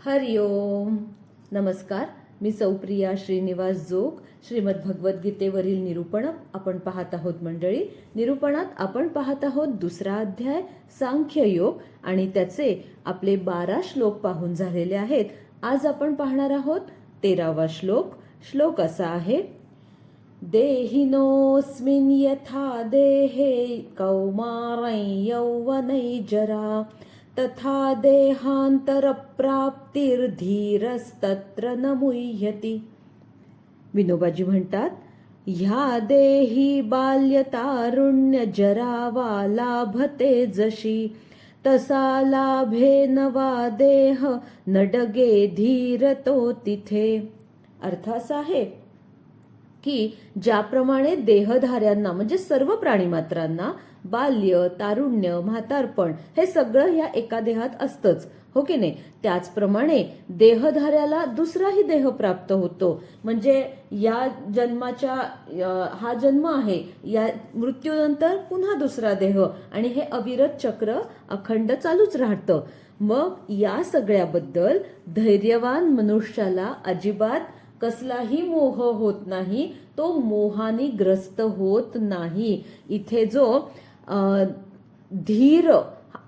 हरिओम. नमस्कार. मी सौप्रिया श्रीनिवास जोग. श्रीमद भगवद्गीतेवरील निरूपण आपण पाहत आहोत मंडळी. निरूपणात आपण पाहत आहोत दुसरा अध्याय सांख्य योग आणि त्याचे आपले 12 श्लोक पाहून झालेले आहेत. आज आपण पाहणार आहोत 13वा श्लोक. श्लोक असा आहे, देहिनोऽस्मिन् यथा देहे कौमारै यौवनै जरा तथा देहांतर प्राप्तिर्धीरस्तत्र न मुह्यति. विनोबाजी म्हणतात, ह्या देही बाल्यतारुण्य जरा वा लाभते जशी, तसा लाभे नवा देह नडगे धीर तो तिथे. अर्थ असा आहे की ज्याप्रमाणे देहधाऱ्यांना म्हणजे सर्व प्राणीमात्रांना बाल्य, तारुण्य, म्हातारपण हे सगळं ह्या एका देहात असतंच, हो की नाही. त्याचप्रमाणे देहधाऱ्याला दुसराही देह प्राप्त होतो. म्हणजे या जन्माच्या हा जन्म आहे, या मृत्यूनंतर पुन्हा दुसरा देह आणि हे अविरत चक्र अखंड चालूच राहतं. मग या सगळ्याबद्दल धैर्यवान मनुष्याला अजिबात कसलाही मोह होत नाही, तो मोहानी ग्रस्त होत नाही. इथे जो धीर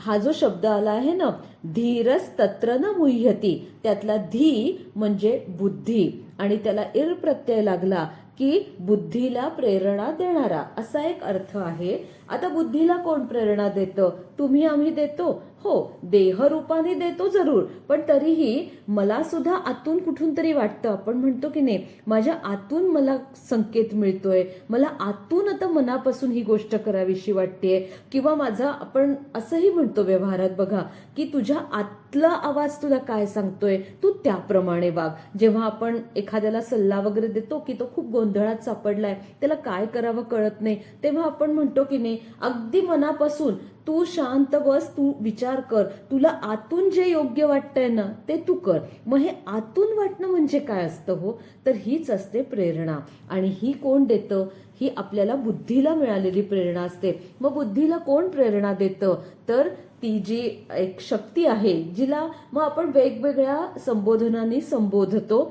हा जो शब्द आला आहे ना, धीरस तत्र न मुह्यति, त्यातला धी म्हणजे बुद्धी आणि त्याला इर प्रत्यय लागला की बुद्धीला प्रेरणा देणारा असा एक अर्थ आहे. आता बुद्धीला कोण प्रेरणा देतं? तुम्ही आम्ही देतो, हो, देहरूपाने देतो जरूर, पण तरीही मला सुद्धा आतून कुठून तरी वाटतं, आपण म्हणतो की नाही, माझ्या आतून मला संकेत मिळतोय, मला आतून आता मनापासून ही गोष्ट करावीशी वाटतेय. किंवा माझा आपण असंही म्हणतो व्यवहारात बघा की तुझ्या आतला आवाज तुला काय सांगतोय, तू त्याप्रमाणे वाग. जेव्हा आपण एखाद्याला सल्ला वगैरे देतो की तो खूप गोंधळात सापडलाय, त्याला काय करावं कळत नाही, तेव्हा आपण म्हणतो की नाही, अगदी मनापासून तू शांत बस, तू विचार कर, तुला आतून जे योग्य वाटतंय ना ते तू कर. मग हे आतून वाटणं म्हणजे काय असतं हो? तर हीच असते प्रेरणा. आणि ही कोण देतं? ही आपल्याला बुद्धीला मिळालेली प्रेरणा असते. मग बुद्धीला कोण प्रेरणा देतं? तर ती जी एक शक्ती आहे जिला मग आपण वेगवेगळ्या संबोधनांनी संबोधतो.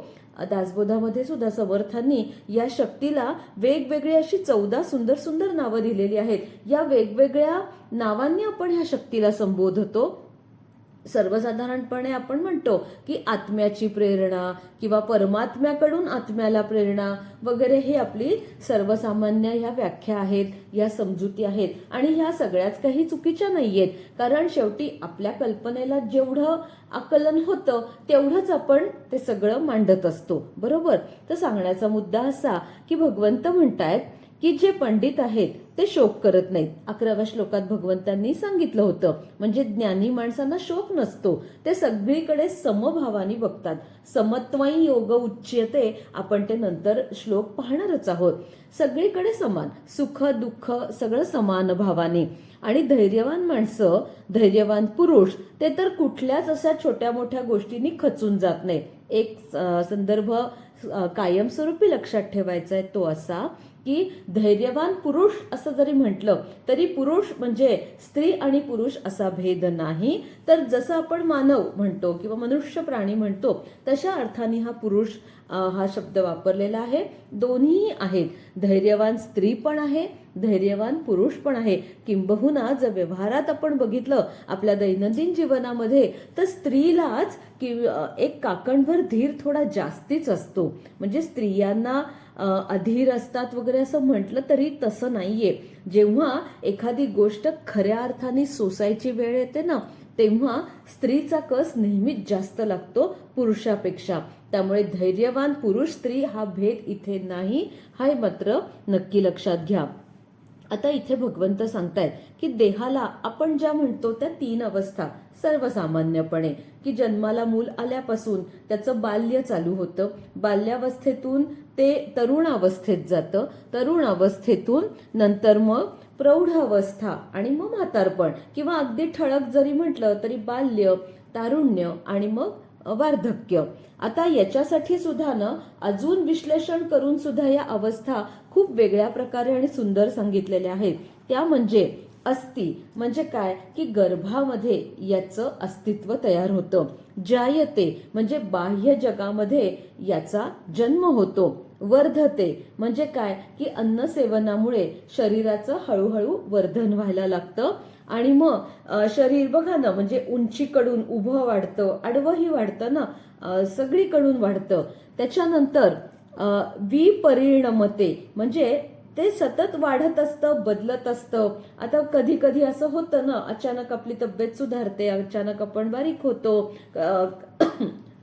दासबोधामध्ये सुद्धा समर्थांनी या शक्तीला वेगवेगळी अशी 14 सुंदर सुंदर नावं दिलेली आहेत. या वेगवेगळ्या नावांनी आपण ह्या शक्तीला संबोधतो. सर्वसाधारणपणे आपण म्हणतो की आत्म्याची प्रेरणा किंवा परमात्म्याकडून आत्म्याला प्रेरणा वगैरे हे आपली सर्वसामान्य ह्या व्याख्या आहेत, या समजुती आहेत. आणि ह्या सगळ्याच काही चुकीच्या नाहीयेत, कारण शेवटी आपल्या कल्पनेला जेवढं आकलन होतं तेवढंच आपण ते सगळं मांडत असतो, बरोबर. तर सांगण्याचा मुद्दा असा की भगवंत म्हणतायत की जे पंडित आहेत ते शोक करत नाहीत. 11व्या श्लोकात भगवंतांनी सांगितलं होतं. म्हणजे ज्ञानी माणसांना शोक नसतो, ते सगळीकडे समभावानी बघतात. समत्वाई योग उच्यते, आपण ते नंतर श्लोक पाहणारच आहोत. सगळीकडे समान सुख दुःख सगळं समान भावाने. आणि धैर्यवान माणसं, धैर्यवान पुरुष ते तर कुठल्याच अशा छोट्या मोठ्या गोष्टींनी खचून जात नाहीत. एक संदर्भ कायमस्वरूपी लक्षात ठेवायचा आहे, तो असा की धैर्यवान पुरुष असं जरी म्हटलं तरी पुरुष म्हणजे स्त्री आणि पुरुष असा भेद नाही. तर जसं आपण मानव म्हणतो किंवा मनुष्य प्राणी म्हणतो तशा अर्थाने हा पुरुष हा शब्द वापरलेला आहे. दोन्ही आहेत. धैर्यवान स्त्री पण आहे, धैर्यवान पुरुष पण आहे. किंबहुना जर व्यवहारात आपण बघितलं आपल्या दैनंदिन जीवनामध्ये तर स्त्रीलाच एक काकणभर धीर थोडा जास्तीच असतो. म्हणजे स्त्रियांना अधीर असतात वगैरे असं म्हटलं तरी तसं नाहीये. जेव्हा एखादी गोष्ट खऱ्या अर्थाने सोसायची वेळ येते ना, तेव्हा स्त्रीचा कस नेहमीच जास्त लागतो पुरुषापेक्षा. त्यामुळे धैर्यवान पुरुष स्त्री हा भेद इथे नाही, हा मात्र नक्की लक्षात घ्या. आता इथे भगवंत सांगतायत की देहाला आपण ज्या म्हणतो त्या 3 अवस्था सर्वसामान्यपणे, की जन्माला मूल आल्यापासून त्याचं बाल्य चालू होतं, बाल्यावस्थेतून ते तरुण अवस्थेत जातं, तरुण अवस्थेतून नंतर मग प्रौढ अवस्था आणि मग म्हातारपण, किंवा अगदी ठळक जरी म्हटलं तरी बाल्य, तारुण्य आणि मग वार्धक्य. आता याच्यासाठी सुद्धा ना अजून विश्लेषण करून सुद्धा या अवस्था खूप वेगळ्या प्रकारे आणि सुंदर सांगितलेल्या आहेत. त्या म्हणजे अस्ति म्हणजे काय की गर्भामध्ये याचं अस्तित्व तयार होतं. जायते म्हणजे बाह्य जगामध्ये याचा जन्म होतो. वर्धते म्हणजे काय की अन्न सेवनामुळे शरीराचं हळूहळू वर्धन व्हायला लागतं आणि मग शरीर बघा ना म्हणजे उंचीकडून उभं वाढतं, आडवंही वाढतं ना, सगळीकडून वाढतं. त्याच्यानंतर विपरिणमते म्हणजे ते सतत वाढत असतं, बदलत असतं. आता कधी कधी असं होतं ना, अचानक आपली तब्येत सुधारते, अचानक आपण बारीक होतो.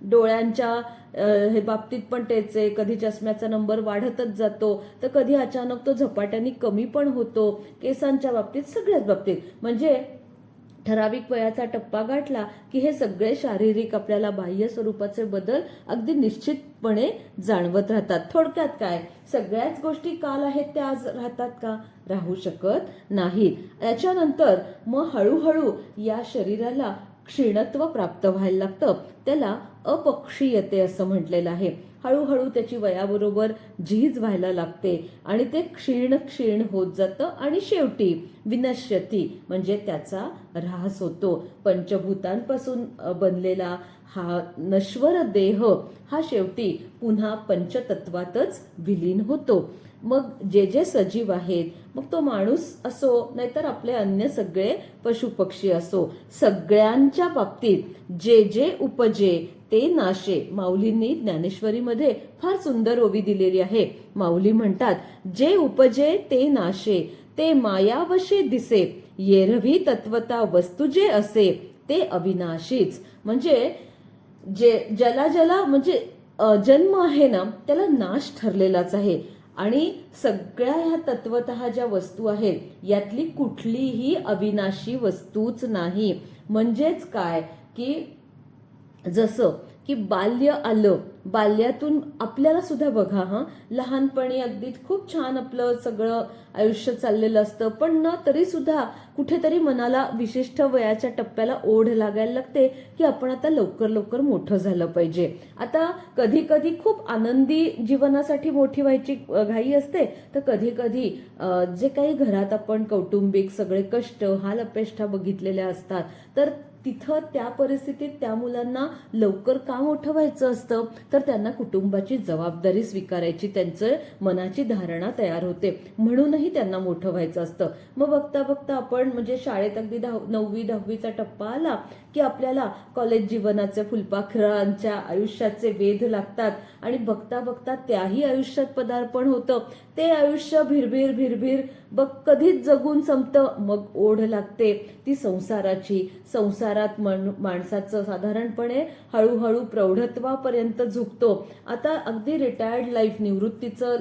डोळ्यांच्या हे बाबतीत पण तेच आहे, कधी चष्म्याचा नंबर वाढतच जातो तर कधी अचानक तो झपाट्याने कमी पण होतो. केसांच्या बाबतीत, सगळ्याच बाबतीत म्हणजे ठराविक वयाचा टप्पा गाठला की हे सगळे शारीरिक आपल्याला बाह्य स्वरूपाचे बदल अगदी निश्चितपणे जाणवत राहतात. थोडक्यात काय, सगळ्याच गोष्टी काल आहेत त्या आज राहतात का? राहू शकत नाहीत. याच्यानंतर मग हळूहळू या शरीराला क्षीणत्व प्राप्त व्हायला लागतं. त्याला अपक्षीयते असं म्हटलेलं आहे. हळूहळू त्याची वयाबरोबर झीज व्हायला लागते आणि ते क्षीण क्षीण होत जातं आणि शेवटी विनश्यती म्हणजे त्याचा ऱ्हास होतो. पंचभूतांपासून बनलेला हा नश्वर देह हा शेवटी पुन्हा पंचतत्वातच विलीन होतो. मग जे जे सजीव आहेत, मग तो माणूस असो नाहीतर आपले अन्य सगळे पशुपक्षी असो, सगळ्यांच्या बाबतीत जे जे उपजे ते नाशे. माऊलींनी ज्ञानेश्वरीमध्ये फार सुंदर ओवी दिलेली आहे. माऊली म्हणतात, जे उपजे ते नाशे, ते मायावशे दिसे, येरवी तत्वता वस्तू जे असे ते अविनाशीच. म्हणजे जे ज्याला ज्याला म्हणजे जन्म आहे ना त्याला नाश ठरलेलाच आहे आणि सगळ्या ह्या तत्वतः ज्या वस्तू आहेत यातली कुठलीही अविनाशी वस्तूच नाही. म्हणजेच काय की जसं की बाल्य आलं, बाल्यातून आपल्याला सुद्धा बघा लहानपणी अगदी खूप छान आपलं सगळं आयुष्य चाललेलं असतं, पण ना तरी सुद्धा कुठेतरी मनाला विशिष्ट वयाच्या टप्प्याला ओढ लागायला लागते की आपण आता लवकर लवकर मोठं झालं पाहिजे. आता कधी कधी खूप आनंदी जीवनासाठी मोठी व्हायची घाई असते, तर कधी कधी जे काही घरात आपण कौटुंबिक सगळे कष्ट हाल अपेष्टा बघितलेल्या असतात, तर तिथं त्या परिस्थितीत त्या मुलांना लवकर का मोठं व्हायचं असतं, तर त्यांना कुटुंबाची जबाबदारी स्वीकारायची त्यांचं मनाची धारणा तयार होते, म्हणूनही त्यांना मोठं व्हायचं असतं. मग बघता बघता आपण म्हणजे शाळेत अगदी 9वी 10वीचा टप्पा आला की आपल्याला कॉलेज जीवनाचे फुलपाखरांच्या आयुष्याचे वेध लागतात आणि बघता बघता त्याही आयुष्यात पदार्पण होतं. ते आयुष्य भिरभिर भिरभिर बघ कधीच जगून संपतं. मग ओढ लागते ती संसाराची. संसारात माणसाचं साधारणपणे हळूहळू प्रौढत्वापर्यंत झुकतो. आता अगदी रिटायर्ड लाईफ निवृत्तीचं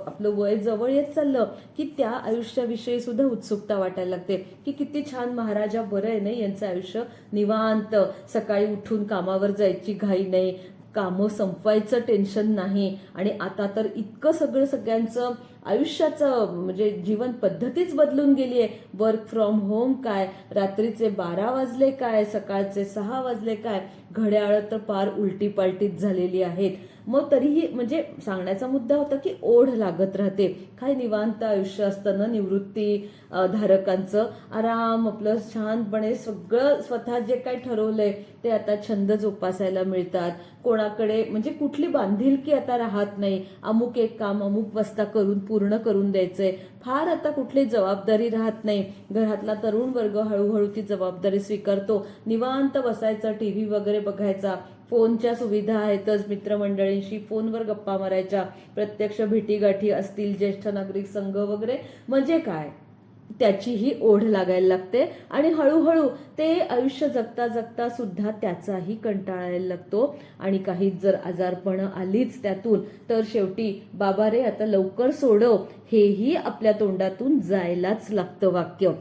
आपलं वय जवळ येत चाललं की त्या आयुष्याविषयी सुद्धा उत्सुकता वाटायला लागते की किती छान महाराजा बरं आहे नाही, यांचं आयुष्य निवांत, सकाळी उठून कामावर जायची घाई नाही, कामं संपवायचं टेन्शन नाही. आणि आता तर इतकं सगळं सगळ्यांचं आयुष्याचं म्हणजे जीवन पद्धतीच बदलून गेली आहे. वर्क फ्रॉम होम काय, रात्रीचे 12 वाजले काय, सकाळचे 6 वाजले काय, घड्याळ तर फार उलटी पालटीच झालेली आहेत. मग तरीही म्हणजे सांगण्याचा मुद्दा होता की ओढ लागत राहते. काय निवांत आयुष्य असतं ना निवृत्ती धारकांचं, आराम आपलं शांतपणे सगळं स्वतः जे काही ठरवलंय ते आता छंद जोपासायला मिळतात. कोणाकडे म्हणजे कुठली बांधिलकी आता राहत नाही, अमुक एक काम अमुक वाजता करून पूर्ण करून द्यायचंय, फार आता कुठली जबाबदारी राहत नाही. घरातला तरुण वर्ग हळूहळू ती जबाबदारी स्वीकारतो. निवांत बसायचं, टीव्ही वगैरे बघायचा, फोनच्या सुविधा आहेतच, मित्रमंडळींशी फोनवर गप्पा मारायच्या, प्रत्यक्ष भेटीगाठी असतील, ज्येष्ठ नागरिक संघ वगैरे, म्हणजे काय त्याचीही ओढ लागायला लागते आणि हळूहळू ते आयुष्य जगता जगता सुद्धा त्याचाही कंटाळा यायला लागतो. आणि काही जर आजारपण आलीच त्यातून तर शेवटी बाबा रे आता लवकर सोडव, हेही आपल्या तोंडातून जायलाच लागतं वाक्य.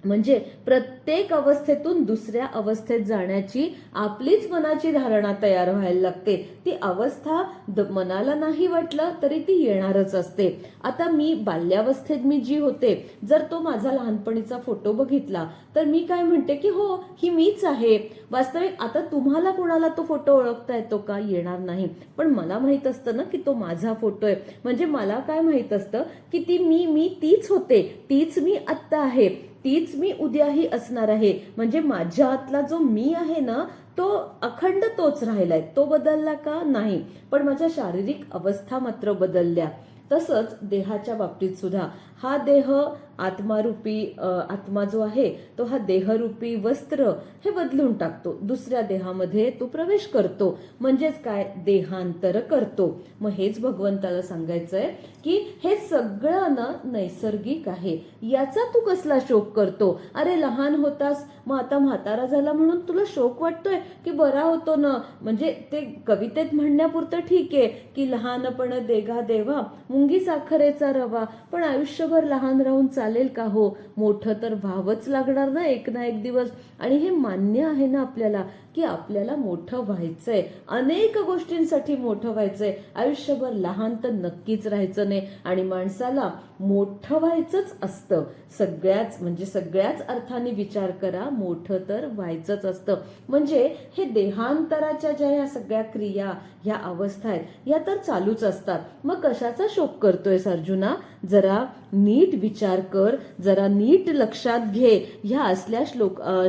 म्हणजे प्रत्येक अवस्थेतून दुसऱ्या अवस्थेत जाण्याची आपलीच मनाची धारणा तयार व्हायला लागते. ती अवस्था मनाला नाही वाटलं तरी ती येणारच असते. आता मी बाल्यावस्थेत मी जी होते, जर तो माझा लहानपणीचा फोटो बघितला तर मी काय म्हणते की हो ही मीच आहे. वास्तविक आता तुम्हाला कुणाला तो फोटो ओळखता येतो का? येणार नाही. पण मला माहित असतं ना की तो माझा फोटो आहे. म्हणजे मला काय माहित असतं की ती मी तीच होते, तीच मी आत्ता आहे. तीच मी उद्याही असणार आहे. म्हणजे माझ्या आतला जो मी आहे ना तो अखंड तोच राहिलाय. तो बदलला का? नाही. पण माझ्या शारीरिक अवस्था मात्र बदलल्या. तसंच देहाच्या बाबतीत सुद्धा हा देह आत्मा जो आहे तो हा देहरूपी वस्त्र हे बदलून टाकतो. दुसऱ्या देहामध्ये तो प्रवेश करतो. म्हणजेच काय? देहांतर करतो. मग हेच भगवंताला सांगायचंय की हे सगळं ना नैसर्गिक आहे. याचा तू कसला शोक करतो? अरे लहान होतास, मग आता म्हातारा झाला म्हणून तुला शोक वाटतोय की बरा होतो ना? म्हणजे ते कवितेत म्हणण्यापुरतं ठीक आहे की लहानपण देगा देवा मुंगी साखरेचा रवा, पण आयुष्यभर लहान राहून चालेल का हो? मोठं तर व्हावंच लागणार ना एक दिवस. आणि हे मान्य आहे ना आपल्याला की आपल्याला मोठं व्हायचंय, अनेक गोष्टींसाठी मोठं व्हायचंय. आयुष्यभर लहान तर नक्कीच राहायचं नाही. आणि माणसाला मोठं व्हायचंच असतं. सगळ्याच अर्थाने विचार करा, मोठं तर व्हायचंच असतं. म्हणजे हे देहांतराच्या ज्या ह्या सगळ्या क्रिया, ह्या अवस्था आहेत या तर चालूच असतात. मग कशाचा शोक करतोयस अर्जुना? जरा नीट विचार कर, जरा नीट लक्षात घे. ह्या असल्या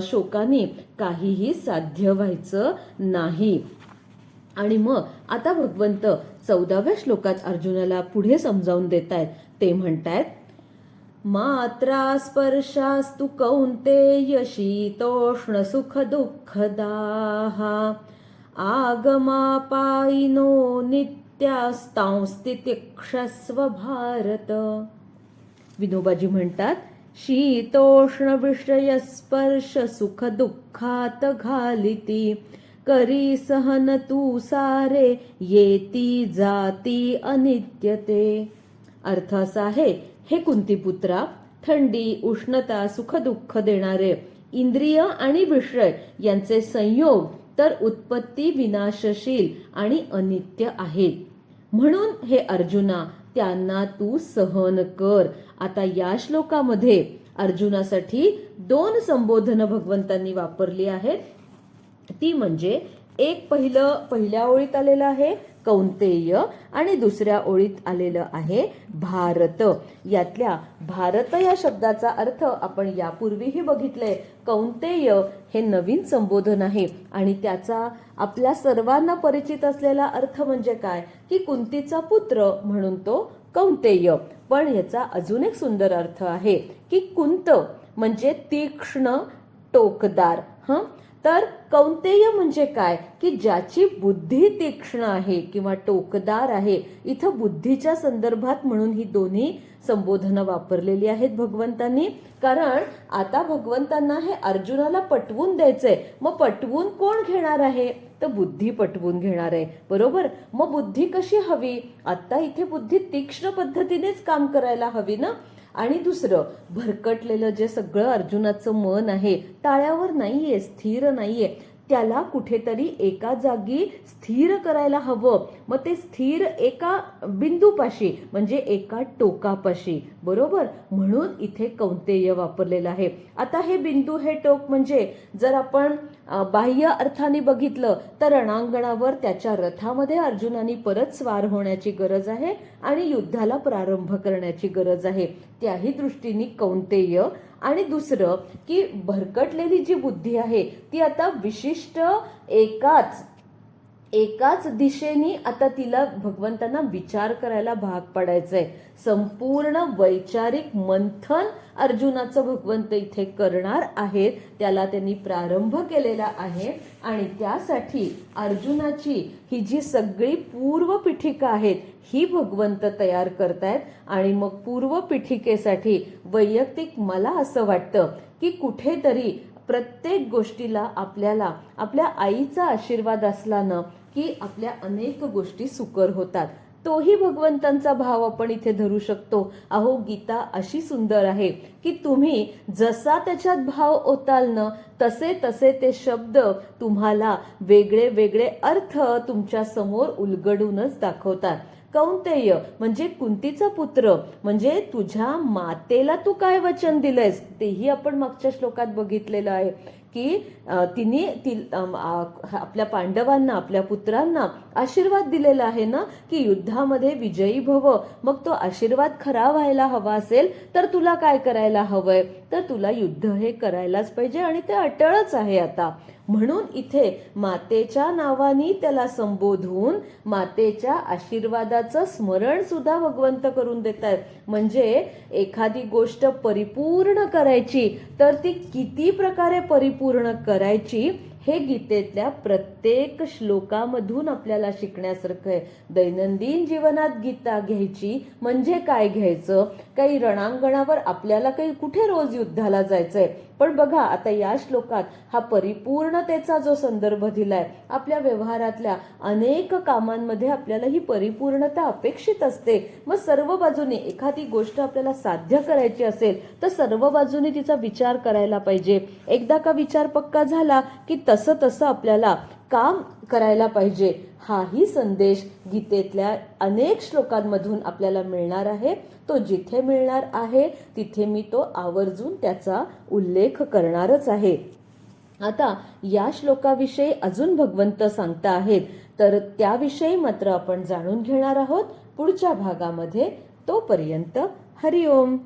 शोकाने काहीही साध्य व्हायचं नाही. आणि मग आता भगवंत 14व्या श्लोकात अर्जुनाला पुढे समजावून देतायत. ते म्हणतायत, मात्रा स्पर्शास्तु कौन्तेय शीतोष्ण सुख दुःखदाः आगमापायिनो नित्यास्तांस्तितिक्षस्व भारत. विनोबाजी म्हणतात, शीतोष्ण विषय स्पर्श सुख दुःखात घालिती करी सहन तू सारे येती जाती अनित्यते. अर्थ असा आहे, हे कुंतीपुत्रा, थंडी, उष्णता, सुख दुःख देणारे इंद्रिय आणि विषय यांचे संयोग तर उत्पत्ती विनाशशील आणि अनित्य आहेत. म्हणून हे अर्जुना त्यांना तू सहन कर. आता या श्लोकामध्ये अर्जुनासाठी 2 संबोधनं भगवंतांनी वापरली आहेत. ती म्हणजे एक पहिल्या ओळीत आलेलं आहे कौंतेय आणि दुसऱ्या ओळीत आलेलं आहे भारत. यातल्या भारत या शब्दाचा अर्थ आपण यापूर्वीही बघितलंय. कौंतेय हे नवीन संबोधन आहे आणि त्याचा आपल्या सर्वांना परिचित असलेला अर्थ म्हणजे काय की कुंतीचा पुत्र म्हणून तो कौंतेय. पण याचा अजून एक सुंदर अर्थ आहे की कुंत म्हणजे तीक्ष्ण, टोकदार. तर कौंतेय म्हणजे काय की ज्याची बुद्धी तीक्ष्ण आहे किंवा टोकदार आहे. इथं बुद्धीच्या संदर्भात म्हणून ही दोन्ही संबोधनं वापरलेली आहेत भगवंतांनी. कारण आता भगवंतांना हे अर्जुनाला पटवून द्यायचंय. मग पटवून कोण घेणार आहे? तर बुद्धी पटवून घेणार आहे, बरोबर. मग बुद्धी कशी हवी? आता इथे बुद्धी तीक्ष्ण पद्धतीनेच काम करायला हवी ना. आणि दुसरं, भरकटलेलं जे सगळं अर्जुनाचं मन आहे टाळ्यावर नाहीये, स्थिर नाहीये. त्याला कुठेतरी एका जागी स्थिर करायला हवं. मग ते स्थिर एका बिंदूपाशी म्हणजे एका टोकापाशी, बरोबर. म्हणून इथे कौंतेय वापरलेलं आहे. आता हे बिंदू, हे टोक म्हणजे जर आपण बाह्य अर्थाने बघितलं तर रणांगणावर त्याच्या रथामध्ये अर्जुनाने परत स्वार होण्याची गरज आहे आणि युद्धाला प्रारंभ करण्याची गरज आहे. त्याही दृष्टीने कौंतेय. आणि दुसरं की भरकटलेली जी बुद्धी आहे ती आता विशिष्ट एकाच दिशेने आता तिला भगवंतांना विचार करायला भाग पडायचंय. संपूर्ण वैचारिक मंथन अर्जुनाचं भगवंत इथे करणार आहेत. त्याला त्यांनी प्रारंभ केलेला आहे आणि त्यासाठी अर्जुनाची ही जी सगळी पूर्व पीठिका आहेत ही भगवंत तयार करतायत. आणि मग पूर्व पीठिकेसाठी वैयक्तिक मला असं वाटतं की कुठेतरी प्रत्येक गोष्टीला आपल्याला आपल्या आईचा आशीर्वाद असला ना की आपल्या अनेक गोष्टी सुकर होतात. तोही भगवंतांचा भाव आपण इथे धरू शकतो. अहो, गीता अशी सुंदर आहे की तुम्ही जसा त्याच्यात भाव ओताल ना तसे तसे ते शब्द तुम्हाला वेगळे वेगळे अर्थ तुमच्या समोर उलगडूनच दाखवतात. कौंतेय म्हणजे कुंतीचा पुत्र, म्हणजे तुझ्या मातेला तू काय वचन दिलंयस तेही आपण मागच्या श्लोकात बघितलेलं आहे की तिने आपल्या पांडवांना, आपल्या पुत्रांना आशीर्वाद दिलेला आहे ना की युद्धामध्ये विजयी भव. मग तो आशीर्वाद खरा व्हायला हवा असेल तर तुला काय करायला हवंय तर तुला युद्ध हे करायलाच पाहिजे आणि ते अटळच आहे आता. म्हणून इथे मातेच्या नावानी त्याला संबोधून मातेच्या आशीर्वादाचं स्मरण सुद्धा भगवंत करून देत आहेत. म्हणजे एखादी गोष्ट परिपूर्ण करायची तर ती किती प्रकारे परिपूर्ण करायची हे गीतेतल्या प्रत्येक श्लोकामधून आपल्याला शिकण्यासारखं आहे. दैनंदिन जीवनात गीता घ्यायची म्हणजे काय घ्यायचं? काही रणांगणावर आपल्याला काही कुठे रोज युद्धाला जायचंय, पण बघा आता या श्लोकात हा परिपूर्णतेचा जो संदर्भ दिलाय, आपल्या व्यवहारातल्या अनेक कामांमध्ये आपल्याला ही परिपूर्णता अपेक्षित असते. मग सर्व बाजूने एखादी गोष्ट आपल्याला साध्य करायची असेल तर सर्व बाजूने तिचा विचार करायला पाहिजे. एकदा का विचार पक्का झाला की तसं तसं आपल्याला काम करायला पाहिजे. हाही संदेश गीतेतल्या अनेक श्लोकांमधून आपल्याला मिळणार आहे. तो जिथे मिळणार आहे तिथे मी तो आवर्जून त्याचा उल्लेख करणारच आहे. आता या श्लोकाविषयी अजून भगवंत सांगता आहेत, तर त्याविषयी मात्र आपण जाणून घेणार आहोत पुढच्या भागामध्ये. तोपर्यंत हरिओम.